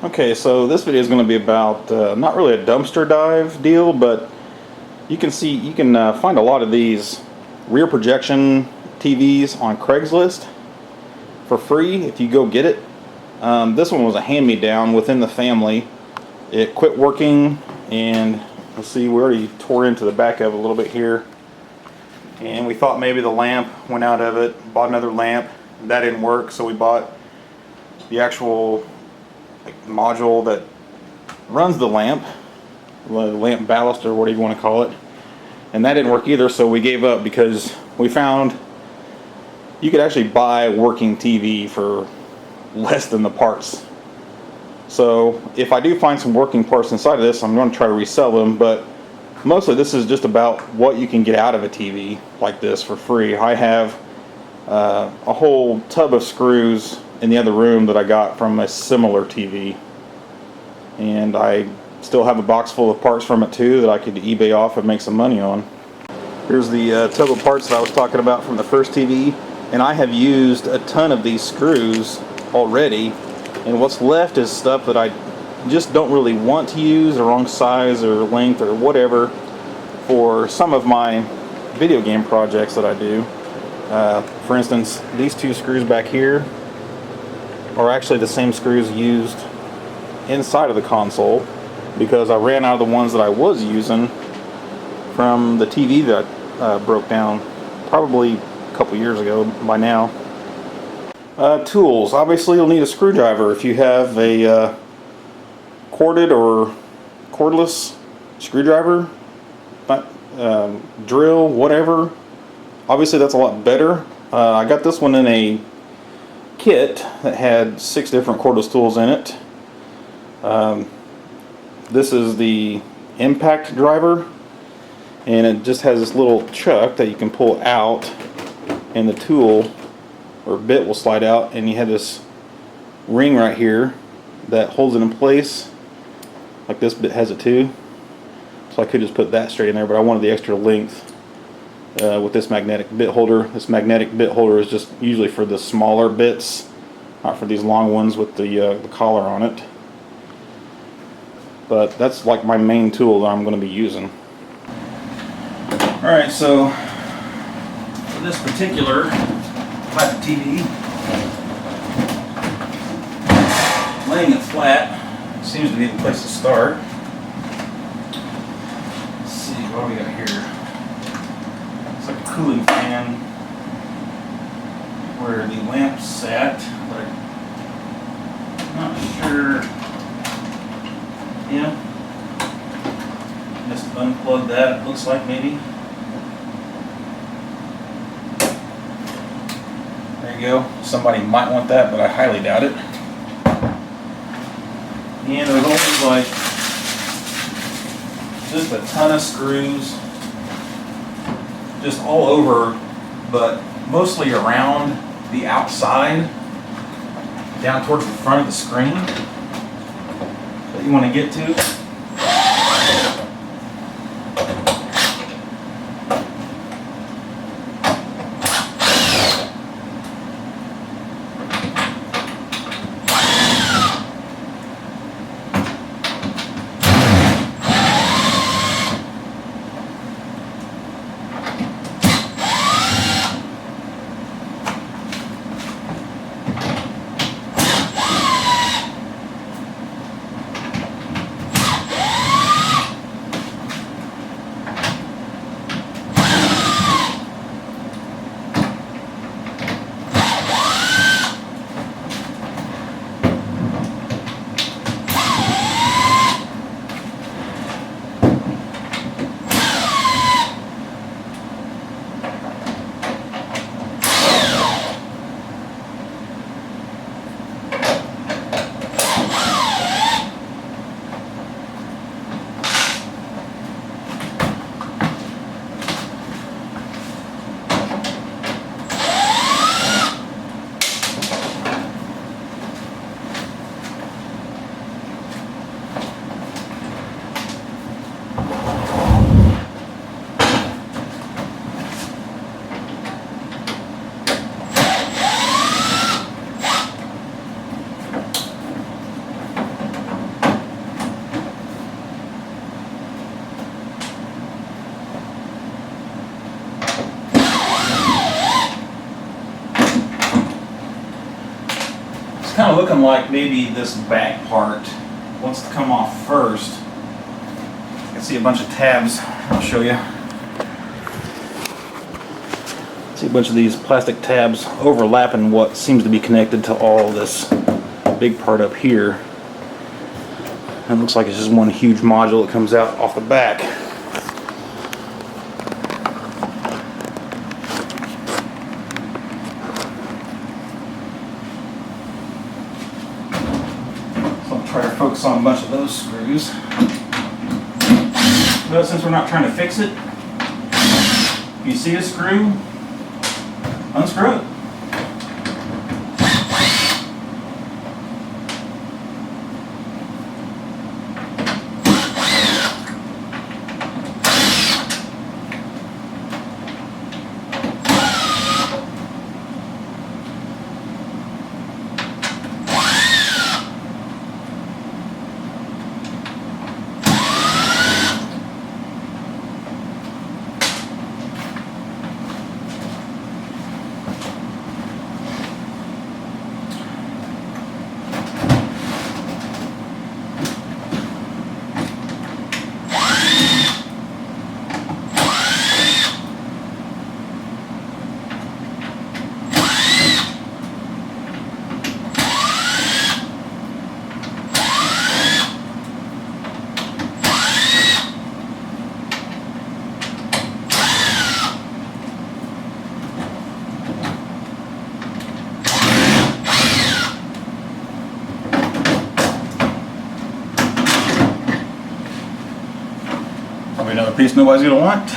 Okay, so this video is going to be about not really a dumpster dive deal, but you can find a lot of these rear projection TVs on Craigslist for free if you go get it. This one was a hand-me-down within the family. It quit working, and let's see, we already tore into the back of it a little bit here, and we thought maybe the lamp went out of it. Bought another lamp, that didn't work, so we bought the actual module that runs the lamp ballast or whatever you want to call it, and that didn't work either, so we gave up because we found you could actually buy a working TV for less than the parts. So if I do find some working parts inside of this, I'm going to try to resell them, but mostly this is just about what you can get out of a TV like this for free. I have a whole tub of screws in the other room that I got from a similar TV, and I still have a box full of parts from it too that I could eBay off and make some money on. Here's the tub of parts that I was talking about from the first TV, and I have used a ton of these screws already, and what's left is stuff that I just don't really want to use, the wrong size or length or whatever, for some of my video game projects that I do. For instance, these two screws back here are actually the same screws used inside of the console, because I ran out of the ones that I was using from the TV that broke down probably a couple years ago by now. Tools. Obviously you'll need a screwdriver if you have a corded or cordless screwdriver, drill, whatever. Obviously that's a lot better. I got this one in a kit that had 6 different cordless tools in it. This is the impact driver, and it just has this little chuck that you can pull out, and the tool or bit will slide out, and you have this ring right here that holds it in place, like this bit has it too. So I could just put that straight in there, but I wanted the extra length with this magnetic bit holder. This magnetic bit holder is just usually for the smaller bits, not for these long ones with the collar on it. But that's like my main tool that I'm going to be using. Alright, so for this particular type of TV, laying it flat seems to be the place to start. Let's see, what do we got here? It's like a cooling fan where the lamp sat, but I'm not sure. Yeah, just unplug that, it looks like maybe. There you go. Somebody might want that, but I highly doubt it. And there's always like just a ton of screws just all over, but mostly around the outside, down towards the front of the screen that you want to get to. looking like maybe this back part wants to come off first. I can see a bunch of tabs. I'll show you. See a bunch of these plastic tabs overlapping what seems to be connected to all this big part up here. And it looks like it's just one huge module that comes out off the back. So I'll try to focus on a bunch of those screws. But since we're not trying to fix it, if you see a screw, unscrew it. Probably another piece nobody's going to want.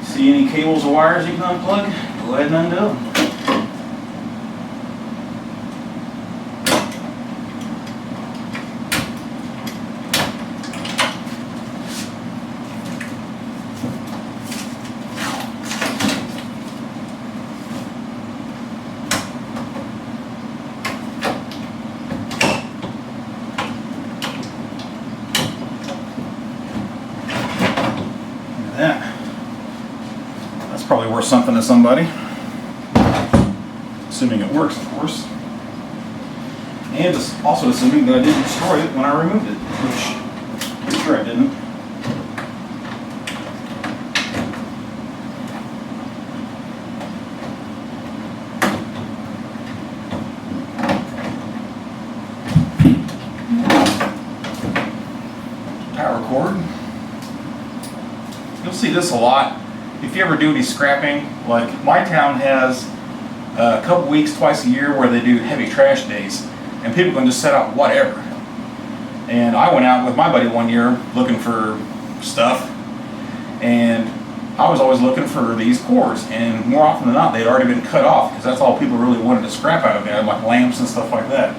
See any cables or wires you can unplug? Go ahead and undo them. Look at that. That's probably worth something to somebody. Assuming it works, of course. And also assuming that I didn't destroy it when I removed it, which I'm pretty sure I didn't. Power cord. You'll see this a lot. If you ever do any scrapping, like my town has a couple weeks, twice a year where they do heavy trash days, and people can just set out whatever. And I went out with my buddy one year looking for stuff, and I was always looking for these cords, and more often than not they'd already been cut off because that's all people really wanted to scrap out of there, like lamps and stuff like that.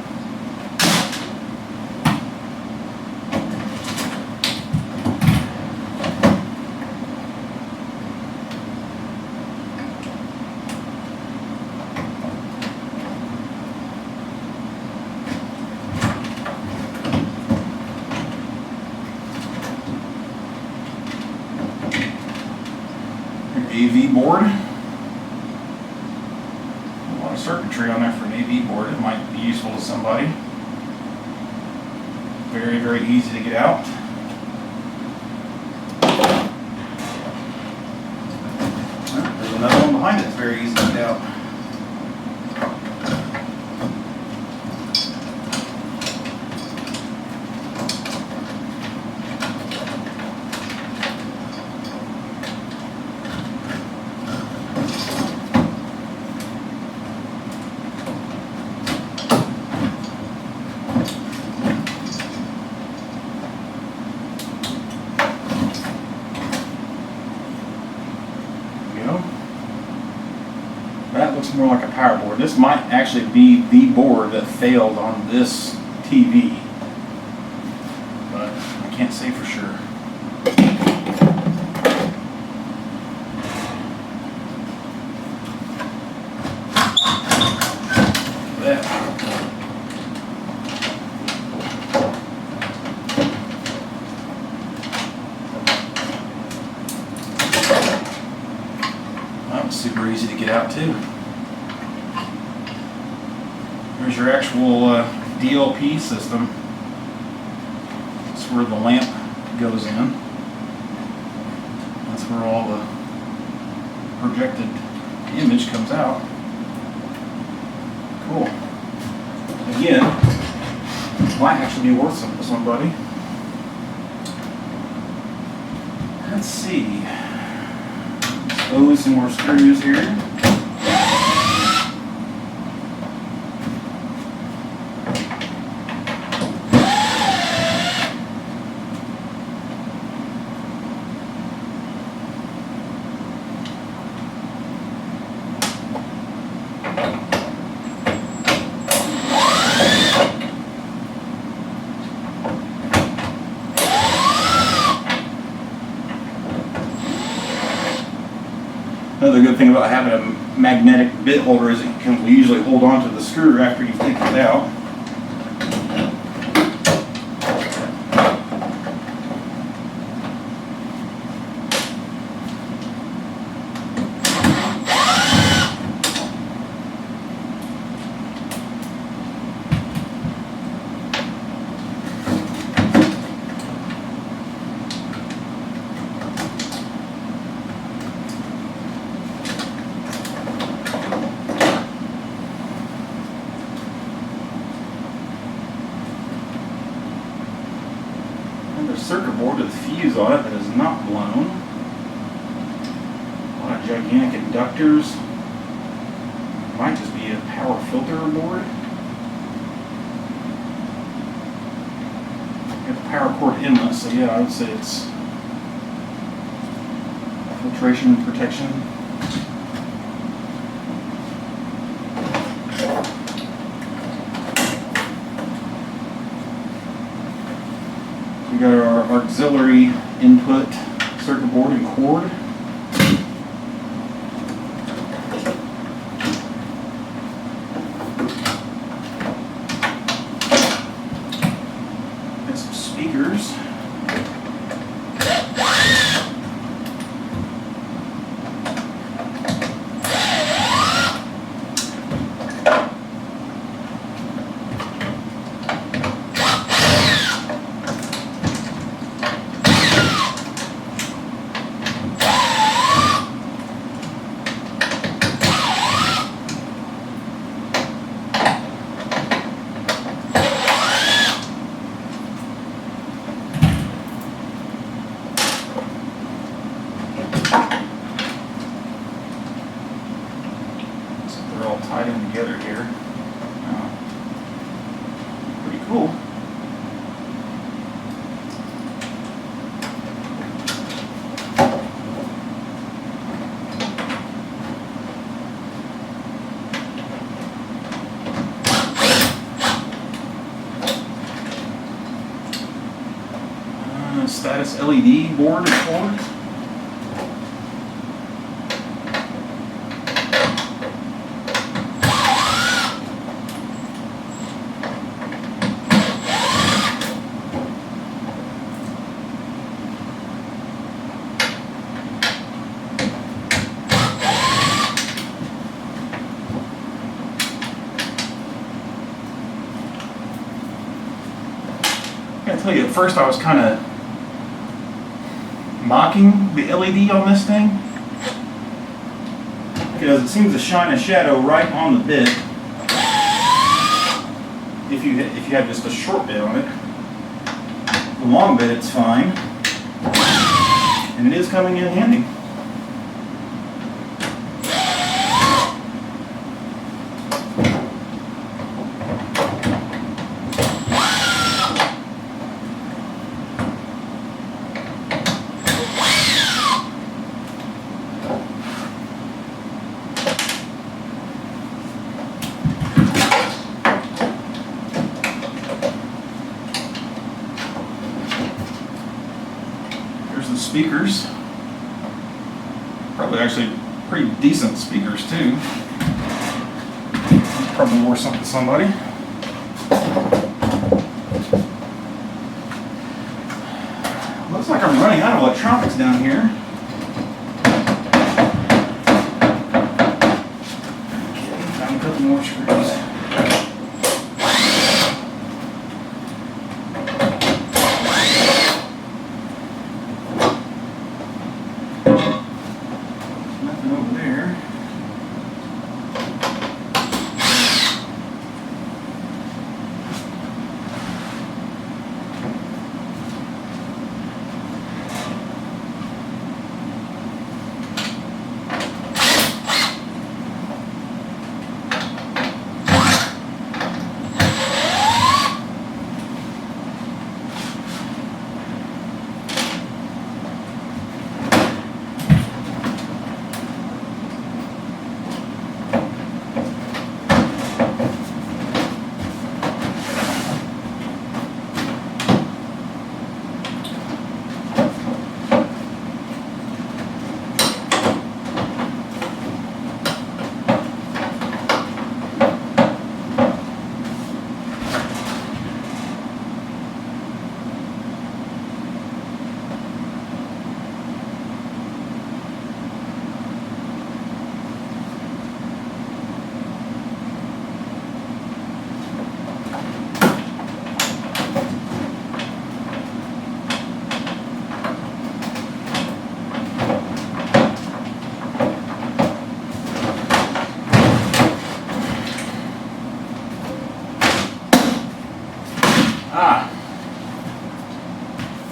AV board. A lot of circuitry on there for an AV board. It might be useful to somebody. Very, very easy to get out. There's another one behind it that's very easy to get out. go. That looks more like a power board. This might actually be the board that failed on this TV, but I can't say for sure. That was super easy to get out too. There's your actual DLP system. That's where the lamp goes in. That's where all the projected image comes out. Cool. Again, might actually be worth something to somebody. Let's see. Expose some more screws here. Another good thing about having a magnetic bit holder is it can usually hold on to the screw after you've taken it out. Circuit board with a fuse on it that is not blown. A lot of gigantic inductors. Might just be a power filter board. Got the power cord inlet, so yeah, I would say it's filtration and protection. We got our auxiliary input circuit board and cord. Got some speakers. They're all tied in together here. Pretty cool. Status LED board and cord. I gotta tell you, at first I was kind of mocking the LED on this thing because it seems to shine a shadow right on the bit if you have just a short bit on it. The long bit, it's fine, and it is coming in handy. speakers. Probably actually pretty decent speakers too. Probably worth something to somebody. Looks like I'm running out of electronics down here. Okay, found a couple more screws. Nothing over there.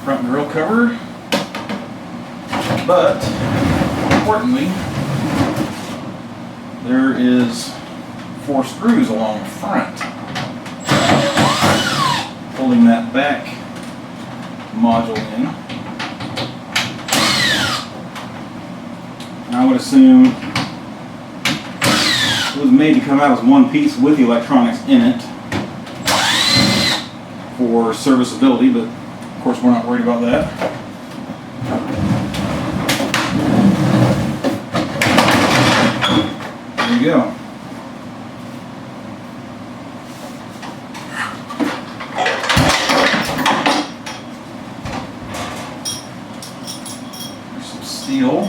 Front grill cover, but importantly, there is 4 screws along the front holding that back module in. And I would assume it was made to come out as one piece with the electronics in it for serviceability, but of course we're not worried about that. There you go. There's some steel.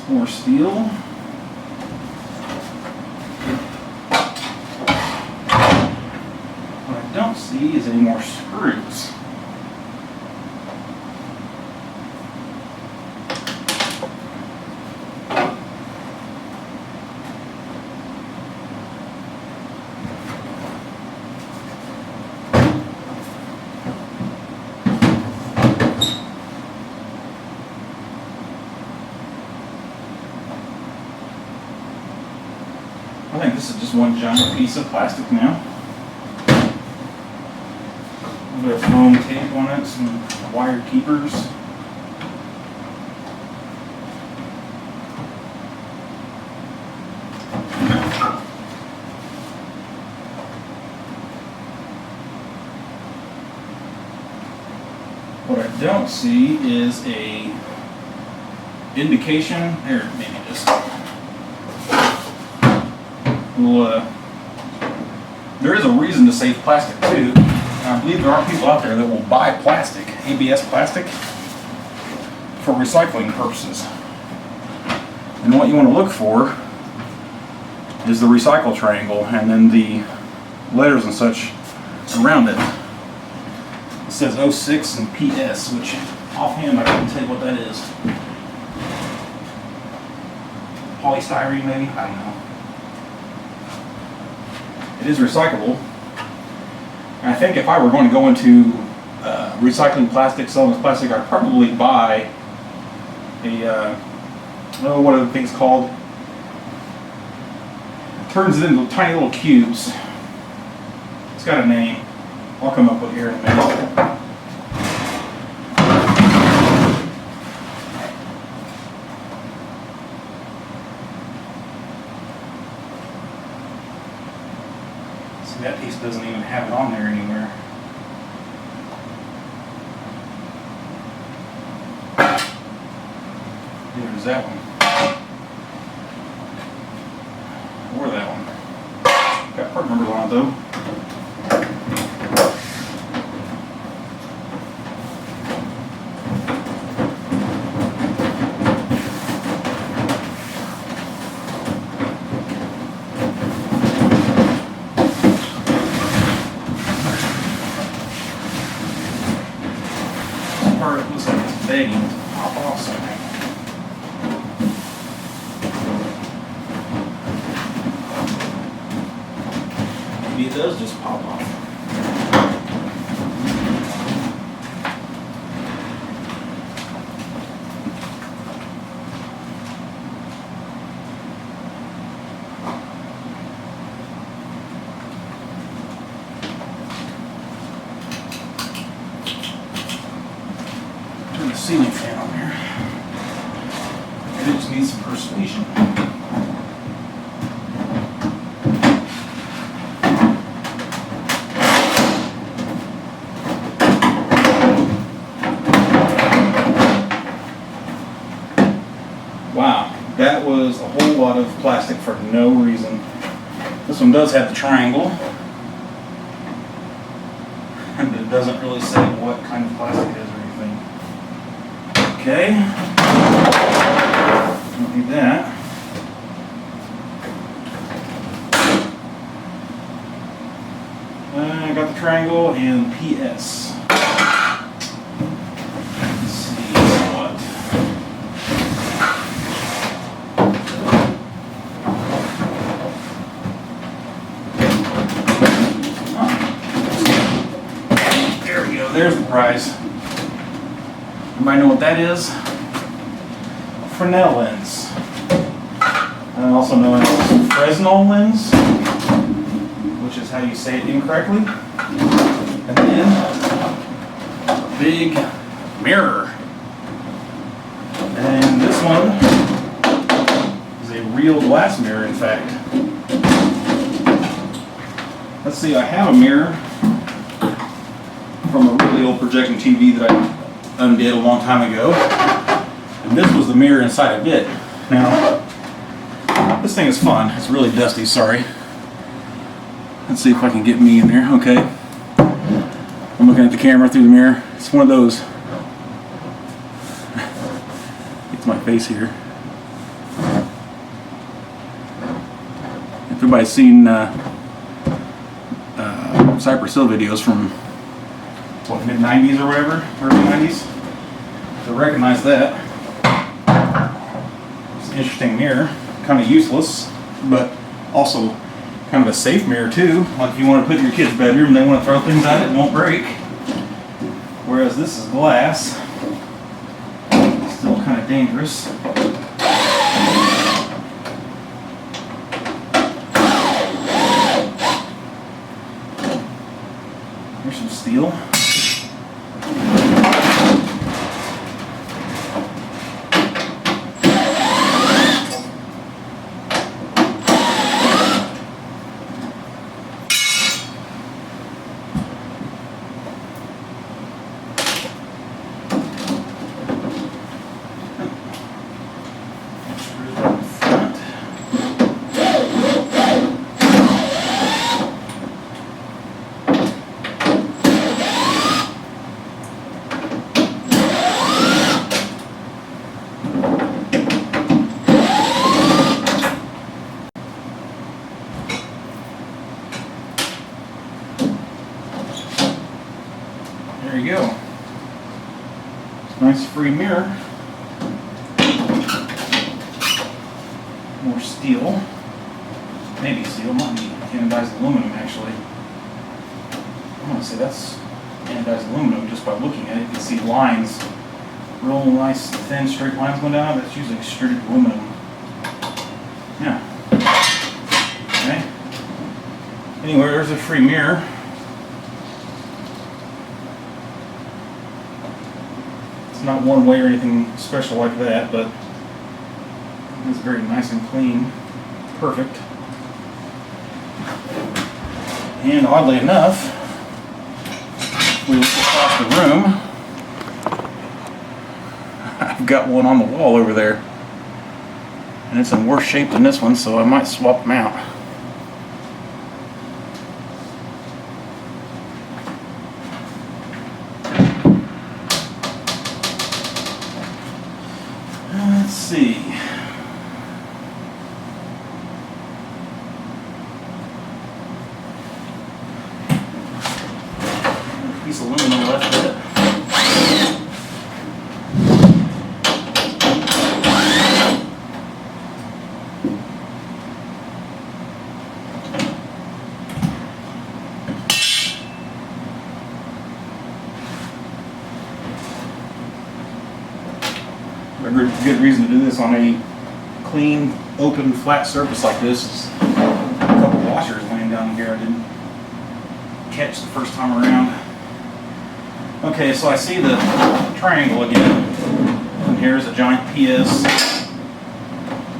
More steel. What I don't see is any more screws. I think this is just one giant piece of plastic now. A little bit of foam tape on it, some wire keepers. What I don't see is a indication, or maybe just there is a reason to save plastic too. And I believe there are people out there that will buy plastic, ABS plastic, for recycling purposes. And what you want to look for is the recycle triangle and then the letters and such around it. It says 06 and PS, which offhand I couldn't tell you what that is. Polystyrene maybe? I don't know. It is recyclable. And I think if I were going to go into recycling plastic, selling this plastic, I'd probably buy a, what are the things called? It turns it into tiny little cubes. It's got a name. I'll come up with here in a minute. See, that piece doesn't even have it on there anywhere. There's that one. Or that one. Got part numbers on it though. This part looks like it's begging to pop off somehow. It does just pop off. Turn the ceiling fan on there. It just needs some persuasion. Wow, that was a whole lot of plastic for no reason. This one does have the triangle, and it doesn't really say what kind of plastic it is or anything. Okay, don't need that. I got the triangle and PS. There's the prize. Anybody know what that is? A Fresnel lens. Also known as Fresnel lens, which is how you say it incorrectly. And then a big mirror. And this one is a real glass mirror, in fact. Let's see, I have a mirror from a really old projection TV that I undid a long time ago. And this was the mirror inside of it. Now, this thing is fun. It's really dusty, sorry. Let's see if I can get me in there. Okay. I'm looking at the camera through the mirror. It's one of those. It's my face here. If everybody's seen Cypress Hill videos from what, mid-90s or whatever, early 90s, to recognize that. It's an interesting mirror, kind of useless, but also kind of a safe mirror too. Like if you want to put in your kid's bedroom and they want to throw things at it, it won't break. Whereas this is glass, still kind of dangerous. Here's some steel. There you go. Nice free mirror. More steel. Maybe steel, might be anodized aluminum actually. I'm going to say that's anodized aluminum just by looking at it. You can see lines, real nice thin straight lines going down. That's usually extruded aluminum. Yeah. Okay. Anyway, there's a free mirror. It's not one way or anything special like that, but it's very nice and clean. Perfect. And oddly enough, we look across the room, I've got one on the wall over there. And it's in worse shape than this one, so I might swap them out. Let's see. Piece of aluminum left with it. A good reason to do this on a clean, open, flat surface like this is a couple washers laying down here I didn't catch the first time around. Okay, so I see the triangle again, and here's a giant PS.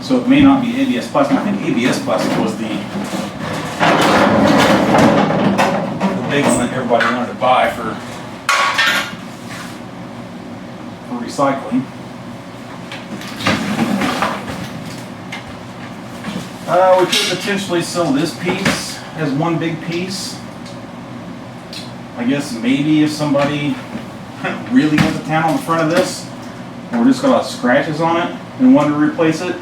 So it may not be ABS plastic. I think ABS plastic was the big one that everybody wanted to buy for recycling. We could potentially sell this piece as one big piece. I guess maybe if somebody really went to town on the front of this, or just got scratches on it and wanted to replace it.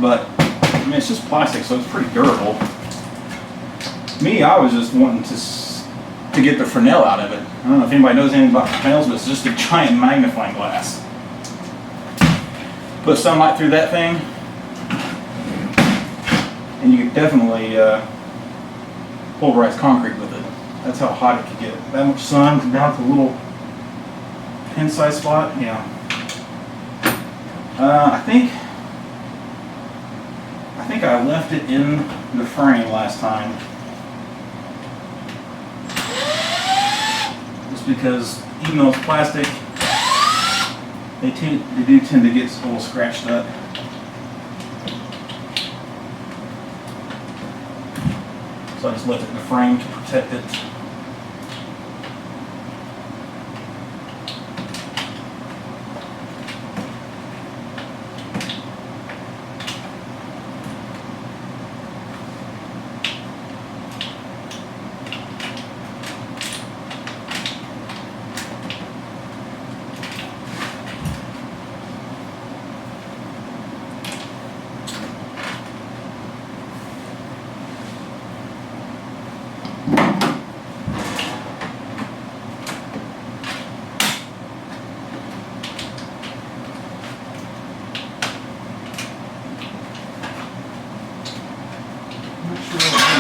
But I mean, it's just plastic, so it's pretty durable. Me, I was just wanting to get the Fresnel out of it. I don't know if anybody knows anything about Fresnels, but it's just a giant magnifying glass. Put sunlight through that thing, and you can definitely pulverize concrete with it. That's how hot it can get. That much sun come down to a little pin-sized spot. Yeah. I think I left it in the frame last time, just because even though it's plastic, they do tend to get a little scratched up. So I just left it in the frame to protect it.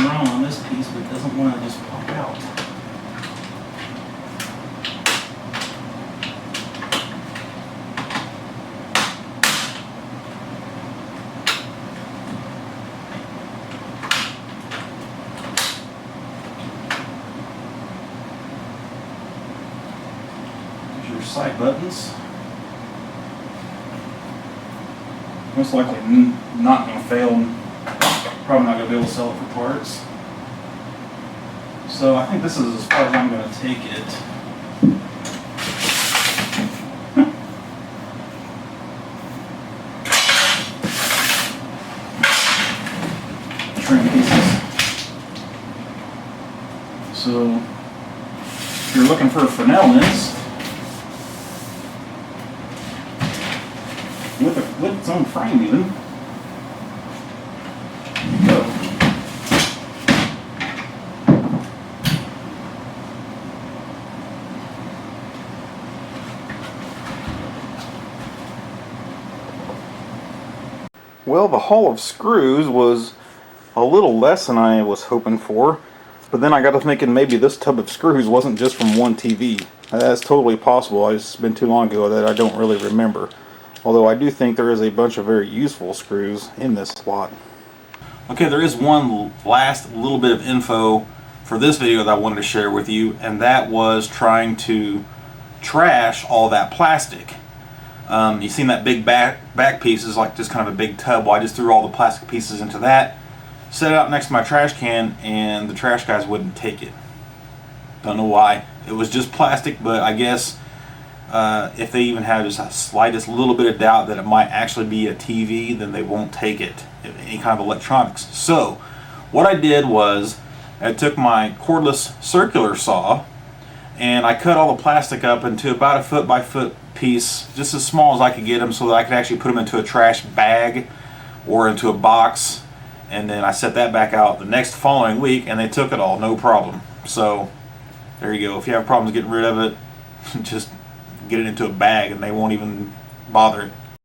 Wrong on this piece, but it doesn't want to just pop out. There's your side buttons. Most likely not going to fail. Probably not going to be able to sell it for parts. So I think this is as far as I'm going to take it. Trim pieces. So if you're looking for a Fresnel lens with its own frame even, well, the haul of screws was a little less than I was hoping for, but then I got to thinking maybe this tub of screws wasn't just from one TV. That's totally possible. It's been too long ago that I don't really remember. Although I do think there is a bunch of very useful screws in this slot. Okay, there is one last little bit of info for this video that I wanted to share with you, and that was trying to trash all that plastic. You seen that big back piece is like just kind of a big tub. Well, I just threw all the plastic pieces into that, set it out next to my trash can, and the trash guys wouldn't take it. Don't know why. It was just plastic, but I guess if they even have just a slightest little bit of doubt that it might actually be a TV, then they won't take it, any kind of electronics. So what I did was I took my cordless circular saw and I cut all the plastic up into about a foot by foot piece, just as small as I could get them, so that I could actually put them into a trash bag or into a box. And then I set that back out the next following week, and they took it all, no problem. So there you go. If you have problems getting rid of it, just get it into a bag and they won't even bother it.